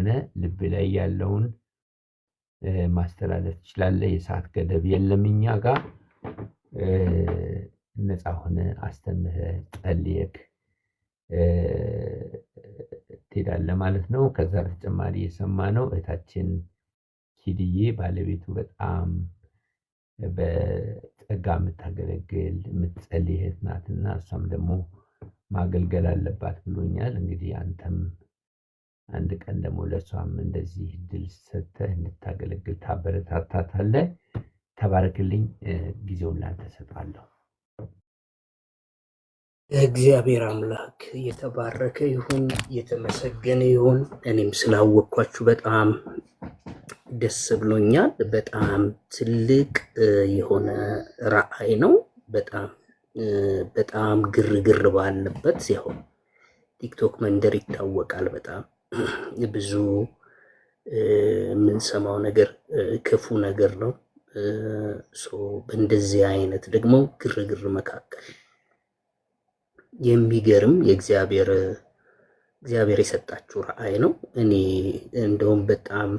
ከሆነ ልብ ላይ ያለውን ማስተላለፍ ትችላለህ። የሰዓት ገደብ የለም እኛ ጋር ነፃ ሆነ አስተምረህ ጸልየክ ትሄዳለህ ማለት ነው። ከዛ በተጨማሪ የሰማነው እህታችን ኪድዬ ባለቤቱ በጣም በጸጋ የምታገለግል የምትጸልይ እህት ናትና እሷም ደግሞ ማገልገል አለባት ብሎኛል። እንግዲህ አንተም አንድ ቀን ደግሞ ለሷም እንደዚህ እድል ሰጥተህ እንድታገለግል ታበረታታታለህ። ተባረክልኝ። ጊዜውን ላንተ ሰጣለሁ። እግዚአብሔር አምላክ የተባረከ ይሁን፣ የተመሰገነ ይሁን። እኔም ስላወቅኳችሁ በጣም ደስ ብሎኛል። በጣም ትልቅ የሆነ ራእይ ነው። በጣም ግርግር ባለበት ያው ቲክቶክ መንደር ይታወቃል። በጣም ብዙ የምንሰማው ነገር ክፉ ነገር ነው። በእንደዚህ አይነት ደግሞ ግርግር መካከል የሚገርም የእግዚአብሔር የሰጣችሁ ራእይ ነው። እኔ እንደውም በጣም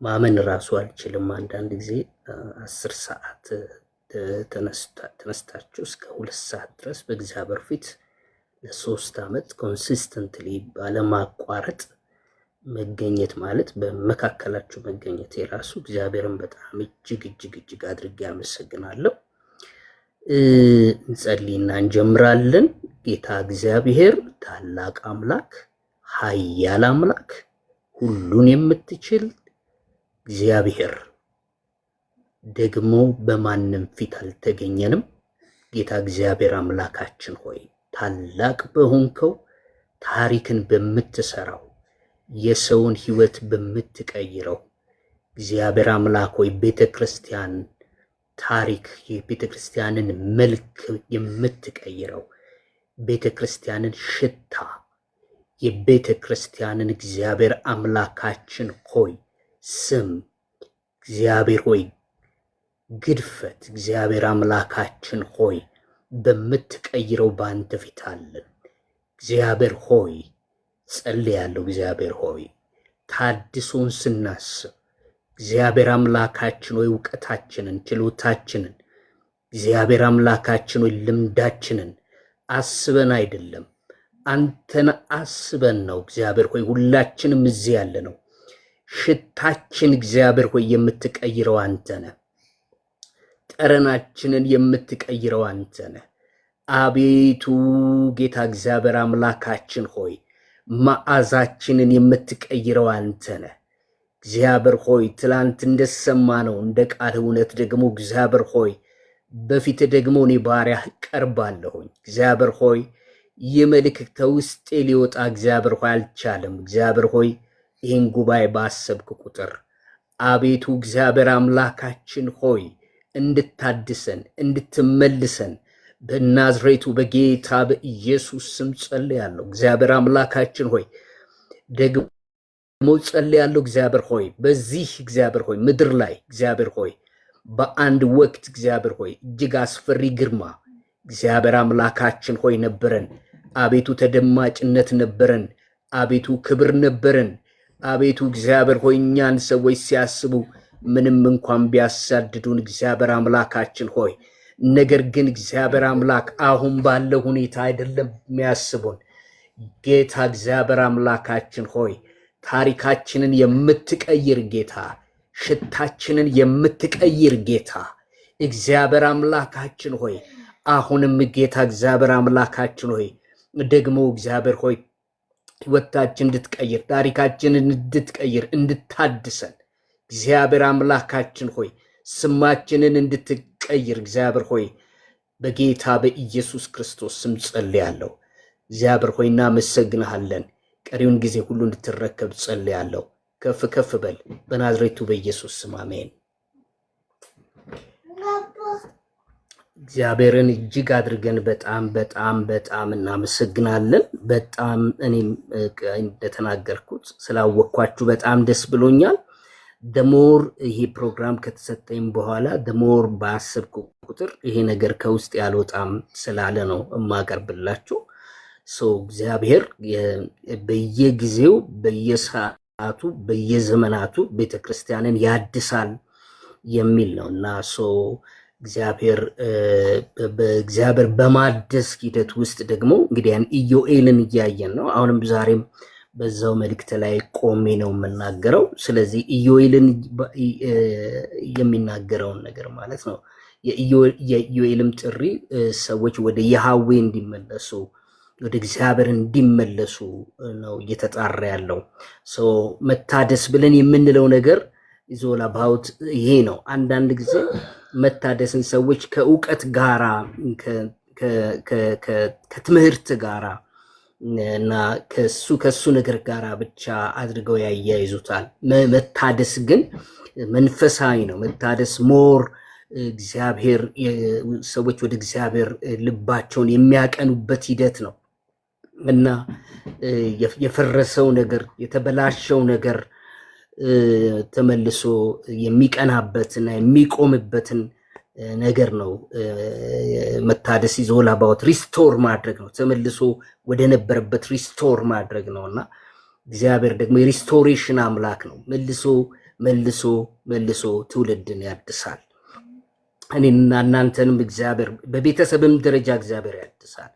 ማመን ራሱ አልችልም። አንዳንድ ጊዜ 10 ሰዓት ተነስታችሁ እስከ 2 ሰዓት ድረስ በእግዚአብሔር ፊት ለ3 ዓመት ኮንሲስተንትሊ ባለማቋረጥ መገኘት ማለት በመካከላችሁ መገኘት የራሱ እግዚአብሔርን በጣም እጅግ አድርጌ አመሰግናለሁ። እንጸልይና እንጀምራለን። ጌታ እግዚአብሔር ታላቅ አምላክ፣ ኃያል አምላክ፣ ሁሉን የምትችል እግዚአብሔር ደግሞ በማንም ፊት አልተገኘንም። ጌታ እግዚአብሔር አምላካችን ሆይ ታላቅ በሆንከው ታሪክን በምትሰራው የሰውን ሕይወት በምትቀይረው እግዚአብሔር አምላክ ሆይ ቤተክርስቲያን ታሪክ የቤተክርስቲያንን መልክ የምትቀይረው ቤተክርስቲያንን ሽታ የቤተክርስቲያንን እግዚአብሔር አምላካችን ሆይ ስም እግዚአብሔር ሆይ ግድፈት እግዚአብሔር አምላካችን ሆይ በምትቀይረው ባንተ ፊት አለን። እግዚአብሔር ሆይ ጸልያለሁ። እግዚአብሔር ሆይ ታድሶን ስናስብ እግዚአብሔር አምላካችን ሆይ ዕውቀታችንን ችሎታችንን እግዚአብሔር አምላካችን ሆይ ልምዳችንን አስበን አይደለም አንተን አስበን ነው። እግዚአብሔር ሆይ ሁላችንም እዚህ ያለ ነው። ሽታችን እግዚአብሔር ሆይ የምትቀይረው አንተ ነህ። ጠረናችንን የምትቀይረው አንተ ነህ። አቤቱ ጌታ እግዚአብሔር አምላካችን ሆይ መዓዛችንን የምትቀይረው አንተ ነህ። እግዚአብሔር ሆይ ትላንት እንደሰማነው እንደ ቃል እውነት ደግሞ እግዚአብሔር ሆይ በፊት ደግሞ እኔ ባሪያህ ቀርባለሁኝ። እግዚአብሔር ሆይ ይህ መልእክት ከውስጤ ሊወጣ እግዚአብሔር ሆይ አልቻለም። እግዚአብሔር ሆይ ይህን ጉባኤ ባሰብክ ቁጥር አቤቱ እግዚአብሔር አምላካችን ሆይ እንድታድሰን እንድትመልሰን በናዝሬቱ በጌታ በኢየሱስ ስም ጸልያለሁ። እግዚአብሔር አምላካችን ሆይ ደግሞ ጸልያለሁ። እግዚአብሔር ሆይ በዚህ እግዚአብሔር ሆይ ምድር ላይ እግዚአብሔር ሆይ በአንድ ወቅት እግዚአብሔር ሆይ እጅግ አስፈሪ ግርማ እግዚአብሔር አምላካችን ሆይ ነበረን። አቤቱ ተደማጭነት ነበረን። አቤቱ ክብር ነበረን። አቤቱ እግዚአብሔር ሆይ እኛን ሰዎች ሲያስቡ ምንም እንኳን ቢያሳድዱን እግዚአብሔር አምላካችን ሆይ ነገር ግን እግዚአብሔር አምላክ አሁን ባለው ሁኔታ አይደለም የሚያስቡን። ጌታ እግዚአብሔር አምላካችን ሆይ ታሪካችንን የምትቀይር ጌታ፣ ሽታችንን የምትቀይር ጌታ እግዚአብሔር አምላካችን ሆይ አሁንም ጌታ እግዚአብሔር አምላካችን ሆይ ደግሞ እግዚአብሔር ሆይ ሕይወታችን እንድትቀይር ታሪካችንን እንድትቀይር እንድታድሰን እግዚአብሔር አምላካችን ሆይ ስማችንን እንድትቀይር እግዚአብሔር ሆይ በጌታ በኢየሱስ ክርስቶስ ስም ጸልያለሁ። እግዚአብሔር ሆይ እናመሰግንሃለን። ቀሪውን ጊዜ ሁሉ እንድትረከብ ጸልያለሁ። ከፍ ከፍ በል በናዝሬቱ በኢየሱስ ስም አሜን። እግዚአብሔርን እጅግ አድርገን በጣም እናመሰግናለን። በጣም እኔም እንደተናገርኩት ስላወቅኳችሁ በጣም ደስ ብሎኛል። ደሞር ይሄ ፕሮግራም ከተሰጠኝ በኋላ ደሞር ባሰብኩ ቁጥር ይሄ ነገር ከውስጥ ያልወጣም ስላለ ነው የማቀርብላችሁ። እግዚአብሔር በየጊዜው በየዘመናቱ ቤተክርስቲያንን ያድሳል የሚል ነው እና እግዚአብሔር በማደስ ሂደት ውስጥ ደግሞ እንግዲህ ያን ኢዮኤልን እያየን ነው። አሁንም ዛሬም በዛው መልእክት ላይ ቆሜ ነው የምናገረው። ስለዚህ ኢዮኤልን የሚናገረውን ነገር ማለት ነው። የኢዮኤልም ጥሪ ሰዎች ወደ ያህዌ እንዲመለሱ ወደ እግዚአብሔር እንዲመለሱ ነው እየተጣራ ያለው። መታደስ ብለን የምንለው ነገር ኢዞላ ባውት ይሄ ነው። አንዳንድ ጊዜ መታደስን ሰዎች ከእውቀት ጋራ ከትምህርት ጋራ እና ከሱ ነገር ጋራ ብቻ አድርገው ያያይዙታል። መታደስ ግን መንፈሳዊ ነው። መታደስ ሞር እግዚአብሔር ሰዎች ወደ እግዚአብሔር ልባቸውን የሚያቀኑበት ሂደት ነው እና የፈረሰው ነገር የተበላሸው ነገር ተመልሶ የሚቀናበትና የሚቆምበትን ነገር ነው። መታደስ ኢዞላ ባውት ሪስቶር ማድረግ ነው። ተመልሶ ወደ ነበረበት ሪስቶር ማድረግ ነውና እግዚአብሔር ደግሞ የሪስቶሬሽን አምላክ ነው። መልሶ ትውልድን ያድሳል። እኔና እናንተንም እግዚአብሔር በቤተሰብም ደረጃ እግዚአብሔር ያድሳል።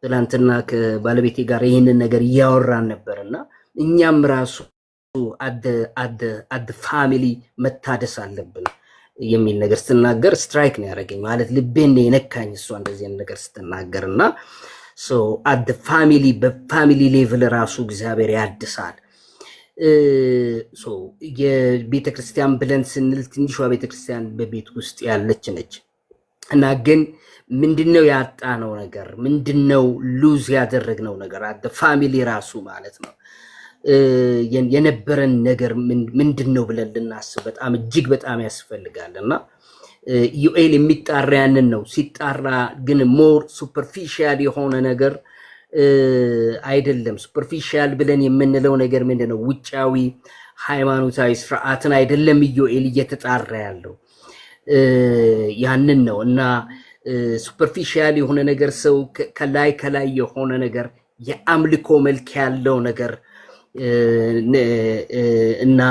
ትናንትና ከባለቤቴ ጋር ይህንን ነገር እያወራን ነበርና እኛም ራሱ አድ ፋሚሊ መታደስ አለብን የሚል ነገር ስትናገር ስትራይክ ነው ያደረገኝ። ማለት ልቤን የነካኝ እሷ እንደዚህ ነገር ስትናገር እና አድ ፋሚሊ በፋሚሊ ሌቭል ራሱ እግዚአብሔር ያድሳል። የቤተክርስቲያን ብለን ስንል ትንሿ ቤተክርስቲያን በቤት ውስጥ ያለች ነች እና ግን ምንድነው ያጣነው ነገር? ምንድነው ሉዝ ያደረግነው ነገር? አድ ፋሚሊ ራሱ ማለት ነው የነበረን ነገር ምንድነው ብለን ልናስብ በጣም እጅግ በጣም ያስፈልጋል። እና ኢዮኤል የሚጣራ ያንን ነው። ሲጣራ ግን ሞር ሱፐርፊሻል የሆነ ነገር አይደለም። ሱፐርፊሻል ብለን የምንለው ነገር ምንድነው? ውጫዊ ሃይማኖታዊ ስርዓትን አይደለም ኢዮኤል እየተጣራ ያለው ያንን ነው። እና ሱፐርፊሻል የሆነ ነገር ሰው ከላይ የሆነ ነገር የአምልኮ መልክ ያለው ነገር እና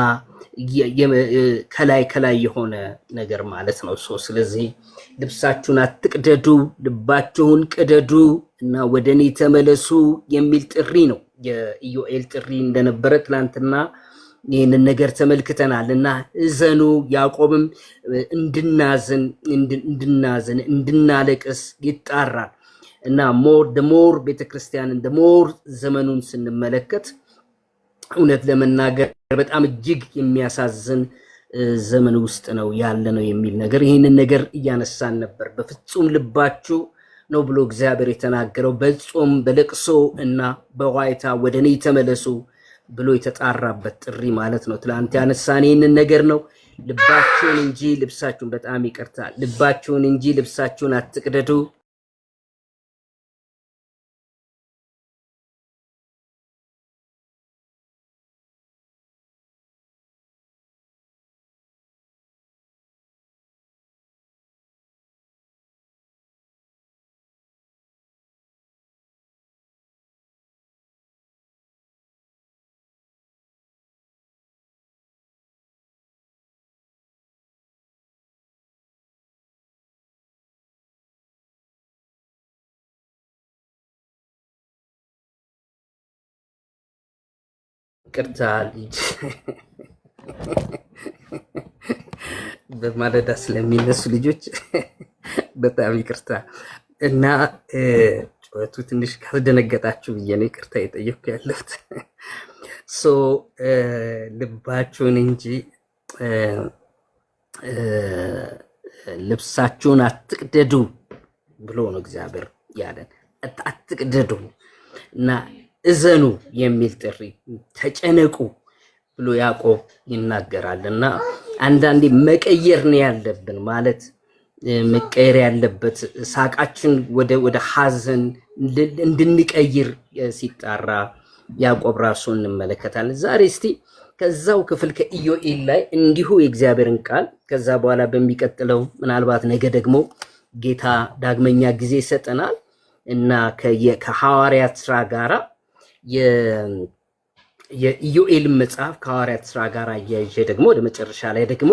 ከላይ የሆነ ነገር ማለት ነው። ስለዚህ ልብሳችሁን አትቅደዱ፣ ልባችሁን ቅደዱ እና ወደ እኔ ተመለሱ የሚል ጥሪ ነው። የኢዮኤል ጥሪ እንደነበረ ትላንትና ይህንን ነገር ተመልክተናል። እና እዘኑ፣ ያዕቆብም እንድናዝን እንድናለቅስ ይጣራል። እና ሞር ቤተክርስቲያንን ሞር ዘመኑን ስንመለከት እውነት ለመናገር በጣም እጅግ የሚያሳዝን ዘመን ውስጥ ነው ያለ ነው የሚል ነገር ይህንን ነገር እያነሳን ነበር። በፍጹም ልባችሁ ነው ብሎ እግዚአብሔር የተናገረው በጾም በለቅሶ እና በዋይታ ወደ እኔ ተመለሱ ብሎ የተጣራበት ጥሪ ማለት ነው። ትላንት ያነሳን ይህንን ነገር ነው። ልባችሁን እንጂ ልብሳችሁን፣ በጣም ይቅርታ፣ ልባችሁን እንጂ ልብሳችሁን አትቅደዱ። ይቅርታ ልጅ በማለዳ ስለሚነሱ ልጆች በጣም ይቅርታ እና ጩኸቱ ትንሽ ካልደነገጣችሁ ብዬ ነው ይቅርታ የጠየኩ ያለሁት። ልባችሁን እንጂ ልብሳችሁን አትቅደዱ ብሎ ነው እግዚአብሔር ያለን። አትቅደዱ እና እዘኑ የሚል ጥሪ፣ ተጨነቁ ብሎ ያዕቆብ ይናገራል። እና አንዳንዴ መቀየር ነው ያለብን ማለት መቀየር ያለበት ሳቃችን ወደ ሐዘን እንድንቀይር ሲጣራ ያዕቆብ ራሱ እንመለከታለን። ዛሬ እስቲ ከዛው ክፍል ከኢዮኤል ላይ እንዲሁ የእግዚአብሔርን ቃል ከዛ በኋላ በሚቀጥለው ምናልባት ነገ ደግሞ ጌታ ዳግመኛ ጊዜ ይሰጠናል እና ከሐዋርያት ስራ ጋራ የኢዮኤል መጽሐፍ ከሐዋርያት ሥራ ጋር አያይዤ ደግሞ ወደ መጨረሻ ላይ ደግሞ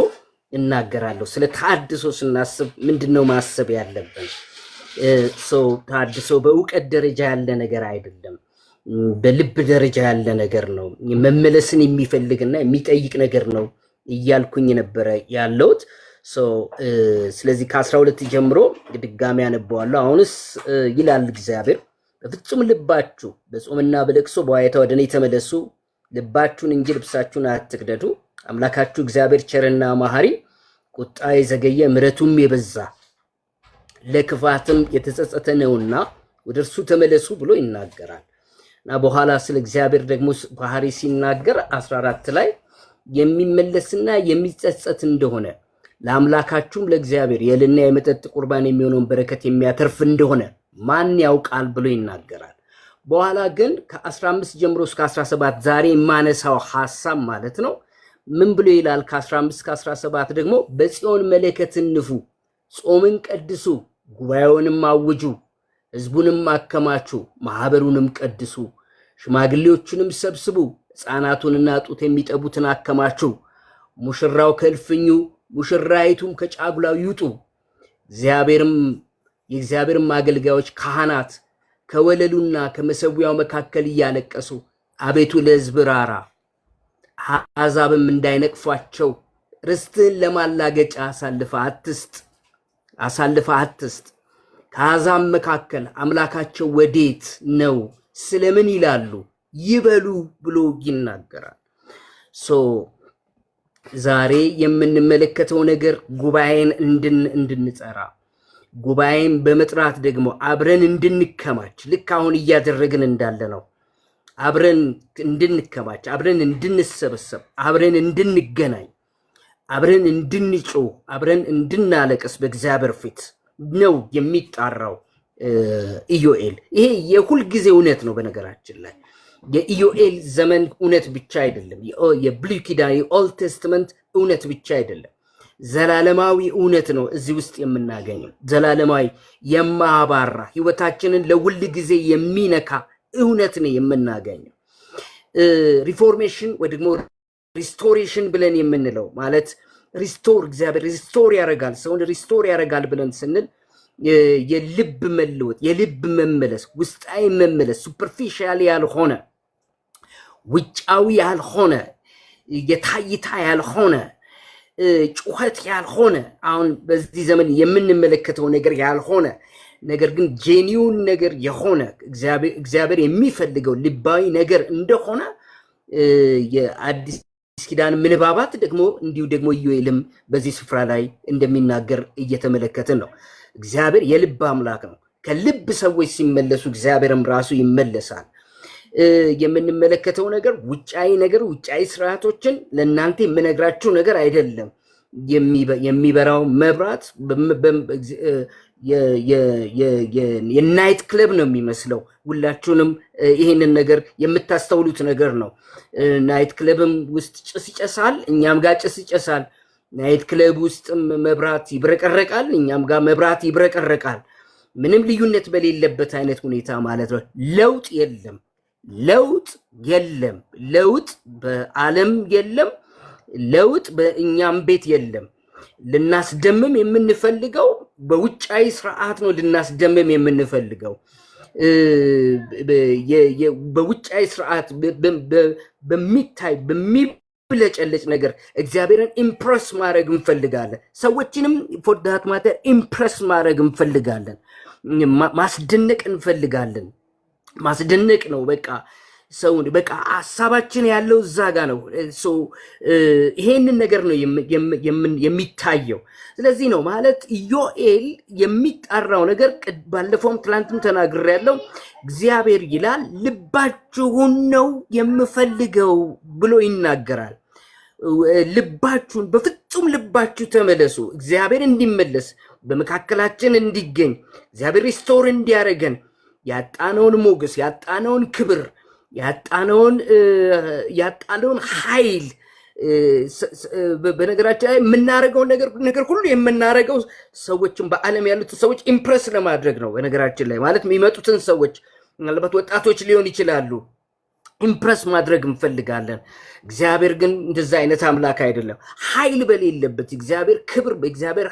እናገራለሁ። ስለ ታድሶ ስናስብ ምንድነው ማሰብ ያለብን? ታድሶ በእውቀት ደረጃ ያለ ነገር አይደለም፣ በልብ ደረጃ ያለ ነገር ነው። መመለስን የሚፈልግና የሚጠይቅ ነገር ነው እያልኩኝ ነበረ ያለሁት። ስለዚህ ከ12 ጀምሮ ድጋሚ ያነበዋለሁ። አሁንስ ይላል እግዚአብሔር፣ በፍጹም ልባችሁ በጾምና በለቅሶ በዋይታ ወደ እኔ ተመለሱ፣ ልባችሁን እንጂ ልብሳችሁን አትቅደዱ። አምላካችሁ እግዚአብሔር ቸርና መሐሪ፣ ቁጣ የዘገየ ምሕረቱም የበዛ ለክፋትም የተጸጸተ ነውና ወደ እርሱ ተመለሱ ብሎ ይናገራል። እና በኋላ ስለ እግዚአብሔር ደግሞ ባህሪ ሲናገር 14 ላይ የሚመለስና የሚጸጸት እንደሆነ ለአምላካችሁም ለእግዚአብሔር የእህልና የመጠጥ ቁርባን የሚሆነውን በረከት የሚያተርፍ እንደሆነ ማን ያውቃል ብሎ ይናገራል። በኋላ ግን ከ15 ጀምሮ እስከ 17 ዛሬ የማነሳው ሐሳብ ማለት ነው ምን ብሎ ይላል? ከ15 እስከ 17 ደግሞ በጽዮን መለከትን ንፉ፣ ጾምን ቀድሱ፣ ጉባኤውንም አውጁ፣ ሕዝቡንም አከማቹ፣ ማህበሩንም ቀድሱ፣ ሽማግሌዎቹንም ሰብስቡ፣ ሕፃናቱንና ጡት የሚጠቡትን አከማቹ። ሙሽራው ከእልፍኙ ሙሽራይቱም ከጫጉላው ይውጡ። የእግዚአብሔርም አገልጋዮች ካህናት ከወለሉና ከመሰዊያው መካከል እያለቀሱ አቤቱ ለሕዝብ ራራ፣ አሕዛብም እንዳይነቅፏቸው ርስትህን ለማላገጫ አሳልፈ አትስጥ። ከአሕዛብ መካከል አምላካቸው ወዴት ነው ስለምን ይላሉ ይበሉ ብሎ ይናገራል። ዛሬ የምንመለከተው ነገር ጉባኤን እንድንጠራ፣ ጉባኤን በመጥራት ደግሞ አብረን እንድንከማች፣ ልክ አሁን እያደረግን እንዳለ ነው። አብረን እንድንከማች፣ አብረን እንድንሰበሰብ፣ አብረን እንድንገናኝ፣ አብረን እንድንጮህ፣ አብረን እንድናለቅስ በእግዚአብሔር ፊት ነው የሚጣራው ኢዮኤል። ይሄ የሁልጊዜ እውነት ነው። በነገራችን ላይ የኢዮኤል ዘመን እውነት ብቻ አይደለም። የብሉይ ኪዳን የኦልድ ቴስትመንት እውነት ብቻ አይደለም። ዘላለማዊ እውነት ነው እዚህ ውስጥ የምናገኘው። ዘላለማዊ የማያባራ ህይወታችንን ለሁል ጊዜ የሚነካ እውነት ነው የምናገኘው። ሪፎርሜሽን ወይ ደግሞ ሪስቶሬሽን ብለን የምንለው ማለት እግዚአብሔር ሪስቶር ያደርጋል፣ ሰውን ሪስቶር ያደርጋል ብለን ስንል የልብ መለወጥ፣ የልብ መመለስ፣ ውስጣዊ መመለስ፣ ሱፐርፊሻል ያልሆነ ውጫዊ ያልሆነ የታይታ ያልሆነ ጩኸት ያልሆነ አሁን በዚህ ዘመን የምንመለከተው ነገር ያልሆነ ነገር ግን ጄኒውን ነገር የሆነ እግዚአብሔር የሚፈልገው ልባዊ ነገር እንደሆነ የአዲስ ኪዳን ምንባባት ደግሞ እንዲሁ ደግሞ ኢዮኤልም በዚህ ስፍራ ላይ እንደሚናገር እየተመለከትን ነው። እግዚአብሔር የልብ አምላክ ነው። ከልብ ሰዎች ሲመለሱ እግዚአብሔርም ራሱ ይመለሳል። የምንመለከተው ነገር ውጫዊ ስርዓቶችን ለእናንተ የምነግራችሁ ነገር አይደለም። የሚበራው መብራት የናይት ክለብ ነው የሚመስለው። ሁላችሁንም ይሄንን ነገር የምታስተውሉት ነገር ነው። ናይት ክለብም ውስጥ ጭስ ይጨሳል፣ እኛም ጋር ጭስ ይጨሳል። ናይት ክለብ ውስጥም መብራት ይብረቀረቃል፣ እኛም ጋር መብራት ይብረቀረቃል። ምንም ልዩነት በሌለበት አይነት ሁኔታ ማለት ነው። ለውጥ የለም። ለውጥ በዓለም የለም። ለውጥ በእኛም ቤት የለም። ልናስደምም የምንፈልገው በውጫዊ ስርዓት ነው። ልናስደምም የምንፈልገው በውጫዊ ስርዓት በሚታይ በሚብለጨለጭ ነገር እግዚአብሔርን ኢምፕረስ ማድረግ እንፈልጋለን። ሰዎችንም ፎር ዳት ማተር ኢምፕረስ ማድረግ እንፈልጋለን። ማስደነቅ እንፈልጋለን። ማስደነቅ ነው በቃ ሰውን በቃ ሐሳባችን ያለው እዛ ጋር ነው። ይሄንን ነገር ነው የሚታየው። ስለዚህ ነው ማለት ኢዮኤል የሚጣራው ነገር ባለፈውም ትላንትም ተናግሬያለሁ። እግዚአብሔር ይላል ልባችሁን ነው የምፈልገው ብሎ ይናገራል። ልባችሁን በፍጹም ልባችሁ ተመለሱ። እግዚአብሔር እንዲመለስ በመካከላችን እንዲገኝ እግዚአብሔር ሪስቶር እንዲያደርገን ያጣነውን ሞገስ፣ ያጣነውን ክብር፣ ያጣነውን ኃይል በነገራችን ላይ የምናደርገው ነገር ሁሉ የምናደርገው ሰዎችን በዓለም ያሉትን ሰዎች ኢምፕረስ ለማድረግ ነው። በነገራችን ላይ ማለት የሚመጡትን ሰዎች ምናልባት ወጣቶች ሊሆን ይችላሉ። ኢምፕረስ ማድረግ እንፈልጋለን። እግዚአብሔር ግን እንደዛ አይነት አምላክ አይደለም። ኃይል በሌለበት እግዚአብሔር ክብር፣ በእግዚአብሔር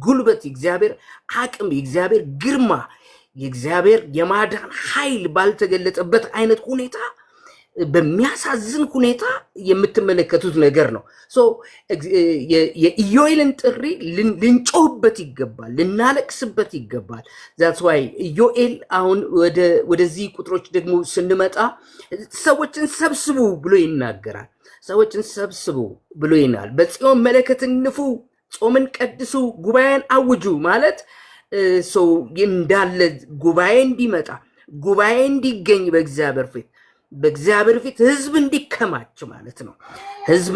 ጉልበት፣ እግዚአብሔር አቅም፣ የእግዚአብሔር ግርማ፣ የእግዚአብሔር የማዳን ኃይል ባልተገለጠበት አይነት ሁኔታ በሚያሳዝን ሁኔታ የምትመለከቱት ነገር ነው። የኢዮኤልን ጥሪ ልንጮህበት ይገባል፣ ልናለቅስበት ይገባል። ዛትስ ዋይ ኢዮኤል አሁን ወደዚህ ቁጥሮች ደግሞ ስንመጣ ሰዎችን ሰብስቡ ብሎ ይናገራል። ሰዎችን ሰብስቡ ብሎ ይናል። በጽዮን መለከትን ንፉ፣ ጾምን ቀድሱ፣ ጉባኤን አውጁ ማለት ሰው እንዳለ ጉባኤ እንዲመጣ፣ ጉባኤ እንዲገኝ በእግዚአብሔር ፊት ህዝብ እንዲከማች ማለት ነው። ህዝብ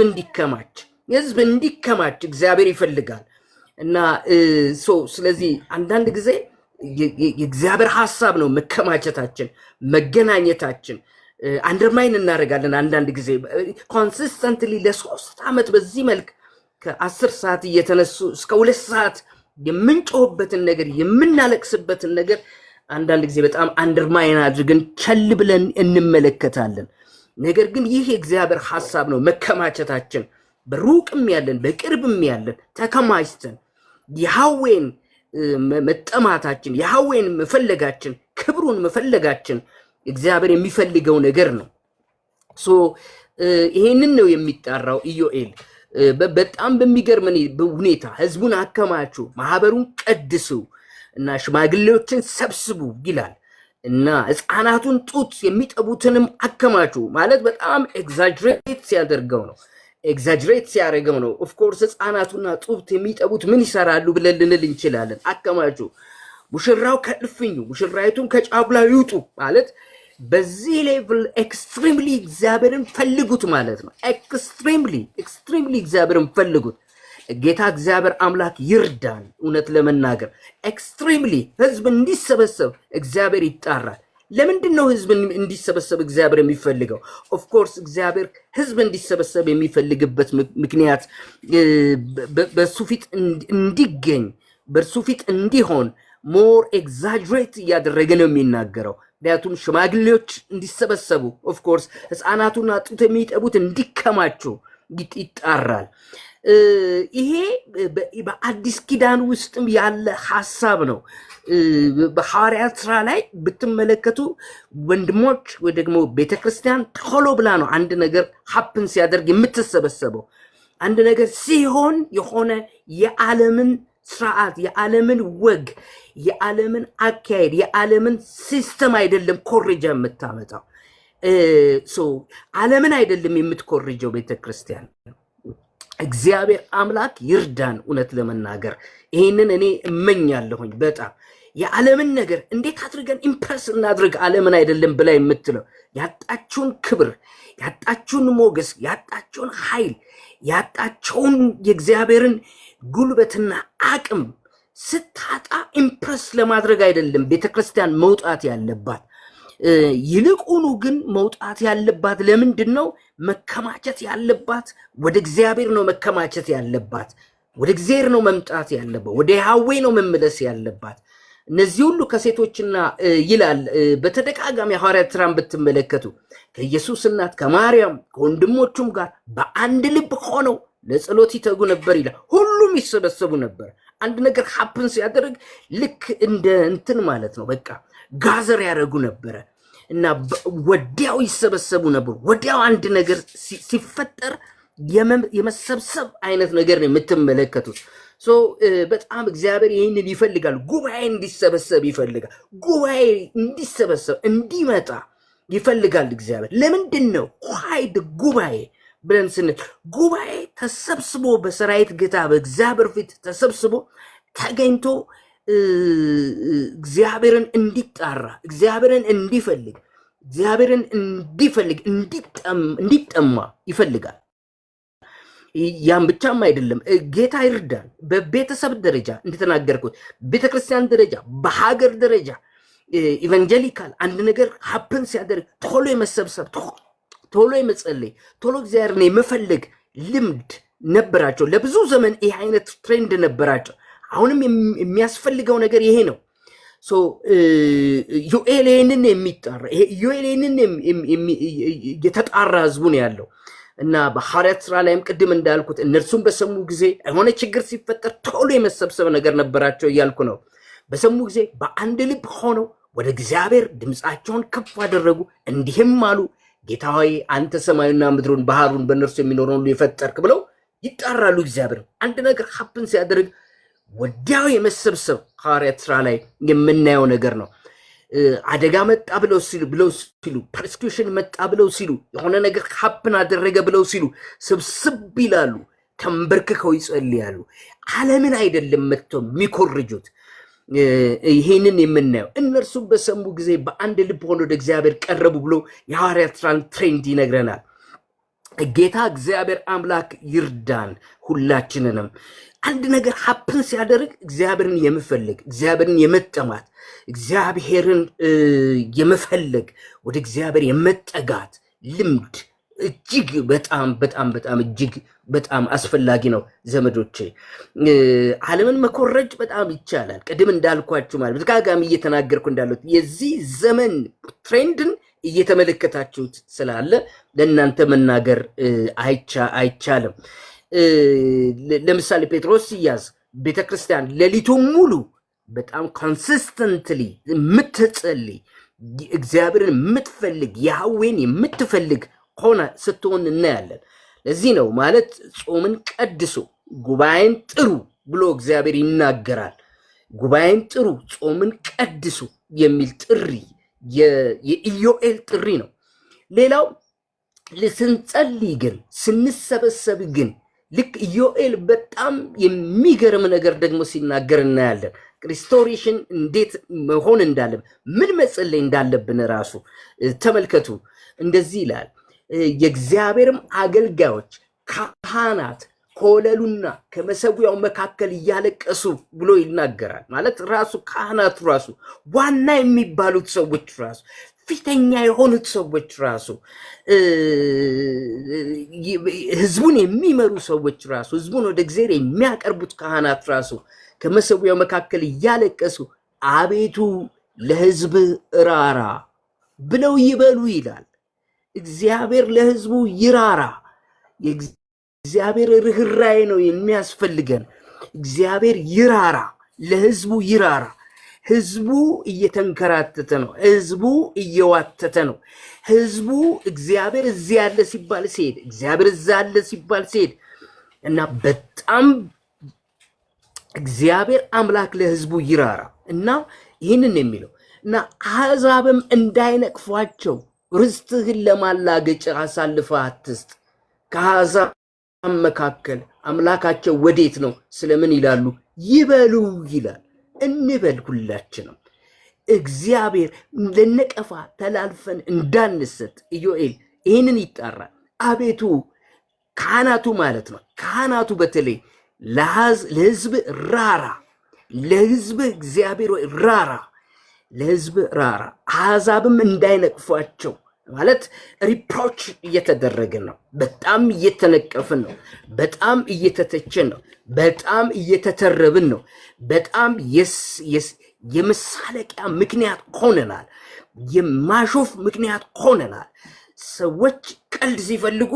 እንዲከማች እግዚአብሔር ይፈልጋል። እና ስለዚህ አንዳንድ ጊዜ የእግዚአብሔር ሐሳብ ነው መከማቸታችን፣ መገናኘታችን አንደርማይን እናደርጋለን። አንዳንድ ጊዜ ኮንሲስተንትሊ ለ3 ዓመት በዚህ መልክ ከ10 ሰዓት እየተነሱ እስከ 2 ሰዓት የምንጮህበትን ነገር የምናለቅስበትን ነገር አንዳንድ ጊዜ በጣም አንደርማይን አድርገን ቸል ብለን እንመለከታለን። ነገር ግን ይህ የእግዚአብሔር ሐሳብ ነው መከማቸታችን፣ በሩቅም ያለን በቅርብም ያለን ተከማችተን ያህዌን መጠማታችን፣ ያህዌን መፈለጋችን፣ ክብሩን መፈለጋችን እግዚአብሔር የሚፈልገው ነገር ነው። ይሄንን ነው የሚጣራው ኢዮኤል። በጣም በሚገርም ሁኔታ ህዝቡን አከማቹ፣ ማህበሩን ቀድሱ እና ሽማግሌዎችን ሰብስቡ ይላል። እና ሕፃናቱን ጡት የሚጠቡትንም አከማቹ ማለት በጣም ኤግዛጅሬት ሲያደርገው ነው። ኦፍኮርስ ሕፃናቱና ጡት የሚጠቡት ምን ይሰራሉ ብለን ልንል እንችላለን። አከማቹ፣ ሙሽራው ከእልፍኙ ሙሽራይቱን ከጫጉላ ይውጡ ማለት በዚህ ሌቭል ኤክስትሪምሊ እግዚአብሔርን ፈልጉት ማለት ነው። ኤክስትሪምሊ እግዚአብሔርን ፈልጉት። ጌታ እግዚአብሔር አምላክ ይርዳን። እውነት ለመናገር ኤክስትሪምሊ ህዝብ እንዲሰበሰብ እግዚአብሔር ይጣራል። ለምንድን ነው ህዝብ እንዲሰበሰብ እግዚአብሔር የሚፈልገው? ኦፍኮርስ እግዚአብሔር ህዝብ እንዲሰበሰብ የሚፈልግበት ምክንያት በሱ ፊት እንዲገኝ፣ በሱ ፊት እንዲሆን ሞር ኤግዛጅሬት እያደረገ ነው የሚናገረው። ምክንያቱም ሽማግሌዎች እንዲሰበሰቡ፣ ኦፍኮርስ ህፃናቱና ጡት የሚጠቡት እንዲከማቹ ይጣራል። ይሄ በአዲስ ኪዳን ውስጥም ያለ ሐሳብ ነው። በሐዋርያት ሥራ ላይ ብትመለከቱ ወንድሞች ወይ ደግሞ ቤተክርስቲያን ቶሎ ብላ ነው አንድ ነገር ሀፕን ሲያደርግ የምትሰበሰበው። አንድ ነገር ሲሆን የሆነ የዓለምን ስርዓት፣ የዓለምን ወግ፣ የዓለምን አካሄድ፣ የዓለምን ሲስተም አይደለም ኮርጃ የምታመጣው። ዓለምን አይደለም የምትኮርጀው ቤተክርስቲያን። እግዚአብሔር አምላክ ይርዳን። እውነት ለመናገር ይህንን እኔ እመኛለሁኝ በጣም። የዓለምን ነገር እንዴት አድርገን ኢምፕረስ እናድርግ? ዓለምን አይደለም ብላ የምትለው ያጣችውን ክብር፣ ያጣችውን ሞገስ፣ ያጣችውን ኃይል፣ ያጣችውን የእግዚአብሔርን ጉልበትና አቅም ስታጣ ኢምፕረስ ለማድረግ አይደለም ቤተክርስቲያን መውጣት ያለባት። ይልቁኑ ግን መውጣት ያለባት ለምንድን ነው? መከማቸት ያለባት ወደ እግዚአብሔር ነው። መከማቸት ያለባት ወደ እግዚአብሔር ነው መምጣት ያለባት፣ ወደ ያህዌ ነው መመለስ ያለባት። እነዚህ ሁሉ ከሴቶችና ይላል በተደጋጋሚ ሐዋርያት ሥራን ብትመለከቱ ከኢየሱስ እናት ከማርያም ከወንድሞቹም ጋር በአንድ ልብ ሆነው ለጸሎት ይተጉ ነበር ይላል። ሁሉም ይሰበሰቡ ነበር። አንድ ነገር ሀፕን ሲያደርግ ልክ እንደ እንትን ማለት ነው። በቃ ጋዘር ያደረጉ ነበረ እና ወዲያው ይሰበሰቡ ነበር። ወዲያው አንድ ነገር ሲፈጠር የመሰብሰብ አይነት ነገር ነው የምትመለከቱት። በጣም እግዚአብሔር ይህንን ይፈልጋል። ጉባኤ እንዲሰበሰብ ይፈልጋል። ጉባኤ እንዲሰበሰብ እንዲመጣ ይፈልጋል እግዚአብሔር። ለምንድን ነው ኋይድ ጉባኤ ብለን ስንል ጉባኤ ተሰብስቦ በሰራዊት ጌታ በእግዚአብሔር ፊት ተሰብስቦ ተገኝቶ እግዚአብሔርን እንዲጣራ፣ እግዚአብሔርን እንዲፈልግ፣ እግዚአብሔርን እንዲጠማ ይፈልጋል። ያም ብቻም አይደለም፣ ጌታ ይርዳን። በቤተሰብ ደረጃ እንደተናገርኩት፣ ቤተክርስቲያን ደረጃ፣ በሀገር ደረጃ ኢቫንጀሊካል አንድ ነገር ሀፕን ሲያደርግ ቶሎ የመሰብሰብ ቶሎ የመጸለይ ቶሎ እግዚአብሔርን የመፈለግ ልምድ ነበራቸው። ለብዙ ዘመን ይህ አይነት ትሬንድ ነበራቸው። አሁንም የሚያስፈልገው ነገር ይሄ ነው። ዮኤልን የሚጣራ ይሄ ዮኤልን የተጣራ ህዝቡ ነው ያለው እና በሐዋርያት ሥራ ላይም ቅድም እንዳልኩት እነርሱም በሰሙ ጊዜ የሆነ ችግር ሲፈጠር ቶሎ የመሰብሰብ ነገር ነበራቸው እያልኩ ነው። በሰሙ ጊዜ በአንድ ልብ ሆነው ወደ እግዚአብሔር ድምፃቸውን ከፍ አደረጉ፣ እንዲህም አሉ፣ ጌታ ሆይ አንተ ሰማዩና ምድሩን ባህሩን በእነርሱ የሚኖረውን ሁሉ የፈጠርክ ብለው ይጣራሉ። እግዚአብሔር አንድ ነገር ሀፕን ሲያደርግ ወዲያው የመሰብሰብ ሐዋርያት ሥራ ላይ የምናየው ነገር ነው። አደጋ መጣ ብለው ሲሉ ፐርሲኪዩሽን መጣ ብለው ሲሉ የሆነ ነገር ሀፕን አደረገ ብለው ሲሉ ስብስብ ይላሉ፣ ተንበርክከው ይጸልያሉ። ዓለምን አይደለም መጥተው የሚኮርጁት። ይሄንን የምናየው እነርሱም በሰሙ ጊዜ በአንድ ልብ ሆኖ ወደ እግዚአብሔር ቀረቡ ብሎ የሐዋርያት ሥራን ትሬንድ ይነግረናል። ጌታ እግዚአብሔር አምላክ ይርዳን ሁላችንንም። አንድ ነገር ሀፕን ሲያደርግ እግዚአብሔርን የመፈለግ እግዚአብሔርን የመጠማት እግዚአብሔርን የመፈለግ ወደ እግዚአብሔር የመጠጋት ልምድ እጅግ በጣም በጣም በጣም እጅግ በጣም አስፈላጊ ነው ዘመዶቼ። ዓለምን መኮረጅ በጣም ይቻላል። ቅድም እንዳልኳችሁ ማለት በተጋጋሚ እየተናገርኩ እንዳሉት የዚህ ዘመን ትሬንድን እየተመለከታችሁት ስላለ ለእናንተ መናገር አይቻልም። ለምሳሌ ጴጥሮስ ሲያዝ ቤተክርስቲያን ሌሊቱን ሙሉ በጣም ኮንሲስተንትሊ የምትጸልይ እግዚአብሔርን የምትፈልግ ያህዌን የምትፈልግ ሆነ ስትሆን እናያለን። ለዚህ ነው ማለት ጾምን ቀድሶ ጉባኤን ጥሩ ብሎ እግዚአብሔር ይናገራል። ጉባኤን ጥሩ ጾምን ቀድሱ የሚል ጥሪ የኢዮኤል ጥሪ ነው። ሌላው ስንጸልይ ግን ስንሰበሰብ ግን ልክ ኢዮኤል በጣም የሚገርም ነገር ደግሞ ሲናገር እናያለን። ሪስቶሬሽን እንዴት መሆን እንዳለብን ምን መጸለይ እንዳለብን ራሱ ተመልከቱ። እንደዚህ ይላል፣ የእግዚአብሔርም አገልጋዮች ካህናት ከወለሉና ከመሰዊያው መካከል እያለቀሱ ብሎ ይናገራል። ማለት ራሱ ካህናቱ ራሱ ዋና የሚባሉት ሰዎች ራሱ ፊተኛ የሆኑት ሰዎች ራሱ ህዝቡን የሚመሩ ሰዎች ራሱ ህዝቡን ወደ እግዚአብሔር የሚያቀርቡት ካህናት ራሱ ከመሰዊያው መካከል እያለቀሱ አቤቱ ለህዝብ ራራ ብለው ይበሉ ይላል። እግዚአብሔር ለህዝቡ ይራራ። እግዚአብሔር ርህራሄ ነው የሚያስፈልገን። እግዚአብሔር ይራራ፣ ለህዝቡ ይራራ። ህዝቡ እየተንከራተተ ነው። ህዝቡ እየዋተተ ነው። ህዝቡ እግዚአብሔር እዚህ ያለ ሲባል ሲሄድ፣ እግዚአብሔር እዛ ያለ ሲባል ሲሄድ እና በጣም እግዚአብሔር አምላክ ለህዝቡ ይራራ እና ይህንን የሚለው እና አሕዛብም እንዳይነቅፏቸው ርስትህን ለማላገጫ አሳልፈህ አትስጥ። ከአሕዛብ መካከል አምላካቸው ወዴት ነው ስለምን ይላሉ ይበሉ ይላል። እንበል ሁላችንም እግዚአብሔር ለነቀፋ ተላልፈን እንዳንሰጥ ኢዮኤል ይህንን ይጣራል። አቤቱ ካህናቱ ማለት ነው። ካህናቱ በተለይ ለህዝብ ራራ፣ ለህዝብ እግዚአብሔር ራራ፣ ለህዝብ ራራ። አሕዛብም እንዳይነቅፏቸው ማለት ሪፕሮች እየተደረግን ነው። በጣም እየተነቀፍን ነው። በጣም እየተተችን ነው። በጣም እየተተረብን ነው። በጣም የመሳለቂያ ምክንያት ሆነናል። የማሾፍ ምክንያት ሆነናል። ሰዎች ቀልድ ሲፈልጉ